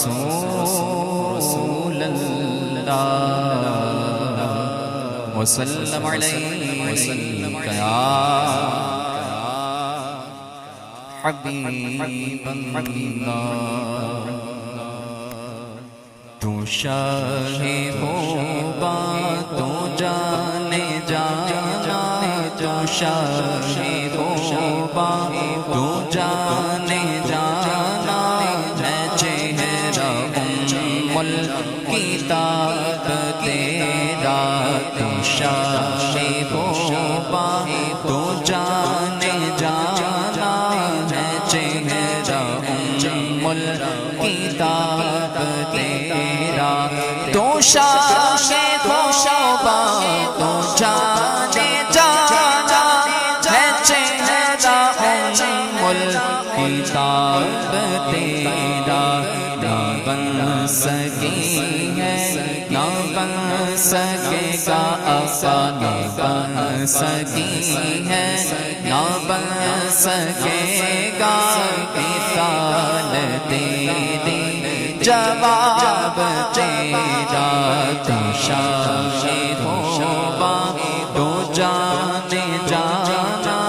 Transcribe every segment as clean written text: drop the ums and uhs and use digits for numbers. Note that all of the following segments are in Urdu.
رسول اللہ وسلم علیک یا حبیب اللہ تو شاہ ہوگا تو جانے جانا تو شاہ ہوگا تو جانے جانا میں چہرہ ام الکتاب تیرا تو شاہ ہوگا تو جانے جانا میں چہرہ ام الکتاب تیرا تو شاہ ہوگا تو جانے جانا ہے چہرہ ام الکتاب تیرا نہ بن سکی ہے نہ بن سکے گا آقا نہ بن سکی ہے نہ بن سکے گا مثال تیری جواب تیرا تو شاہ ہوگا تو جانے جانا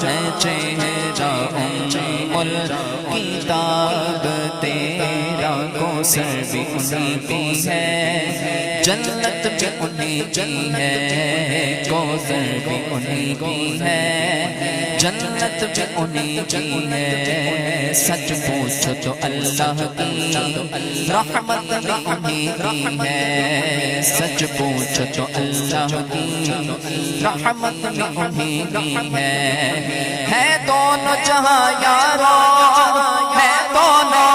ہے چہرہ ام الکتاب تیرا کوثر بھی انہیں کی ہے جنت بھی انہیں کی ہے کوثر بھی انہیں کی ہے جنت بھی انہیں کی ہے سچ پوچھو تو اللہ کی رحمت بھی انہیں کی ہے سچ پوچھو تو اللہ کی رحمت بھی انہیں کی ہے دونوں جہاں یارو ہے دونوں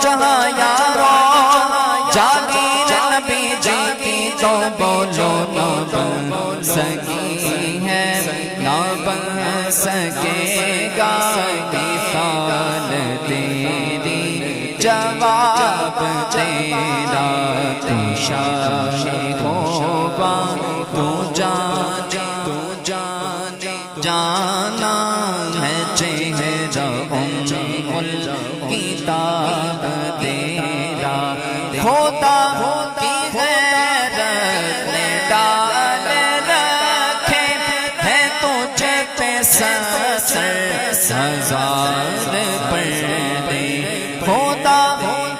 جہاں یارو جاگیر نبی جی کی تو بولو نہ بن سکی ہے نہ بن سکے گا مثال تیری جواب تیرا تو شاہ ہوگا تو جانے جانا ہے چہرہ ام الکتاب تیرا ہوتا کی غیرت نے ڈال رکھے ہے تجھے پہ ہزار پردے ہوتا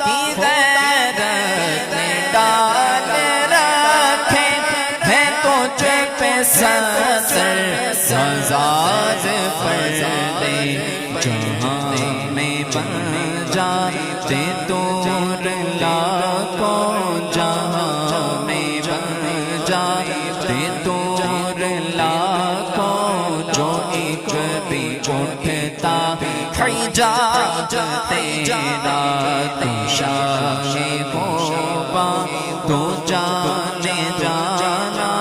کی غیرت نے ڈال رکھے ہے تجھے پہ ہزار پردے جہاں میں بن جاتے دور لاکھوں جہاں میں بن جاتے دور لاکھوں جو ایک بھی اٹھتا حجاب تیرا تو شاہ ہوگا تو جانے جانا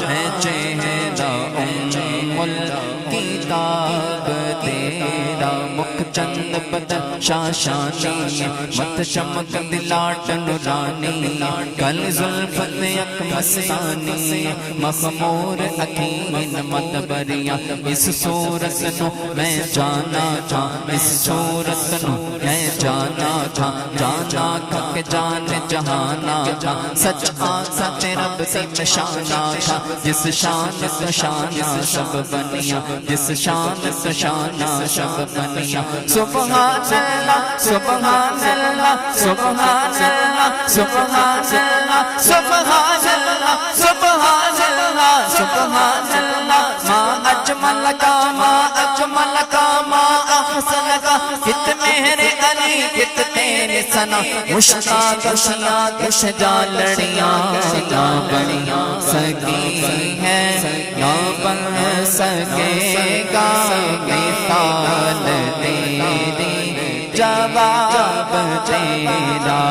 ہے چہرہ ام الکتاب تیرا مکھ چند بدن شاشانی مت چمک دلاٹ نورانی کل زلفت یک مستانی مخمور اکین مت بریاں اس صورت نو میں جانا تھا اس صورت نو میں جانا تھا جانا تھا کہ جان جہانا تھا سچ آسا رب سے نشانہ تھا جس شان سے شانہ سب بنیا جس شان سے شانہ سب بنیا سبحان اللہ سبحان اللہ سبحان اللہ سبحان اللہ سبحان اللہ سبحان اللہ سبحان اللہ ما اجمل کا ما اجمل کا ما احسن کا کت میرے علی کت تیرے سنا مشتاق کش جا لڑیاں نہ بنیاں سکی ہے نہ بن سکے گا مثال تیری جواب تیرا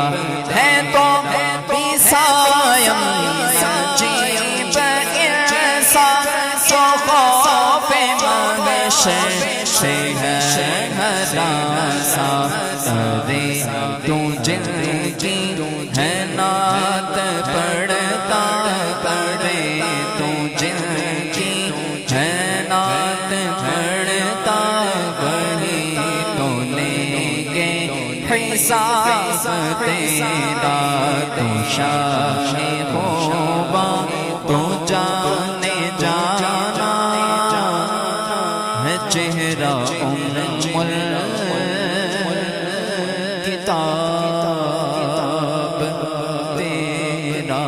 ہے تو بیسایم عجیب انسان تو خوف محشر سے ہے ہراسا ارے تو جن کی ہے نعت پڑھتا کرے تو جن کی ہے نعت پڑھتا بڑی تو لے گے حساب تیرا تو شاہ خوبا تو جانے جانا ہے چہرہ کتاب تیرا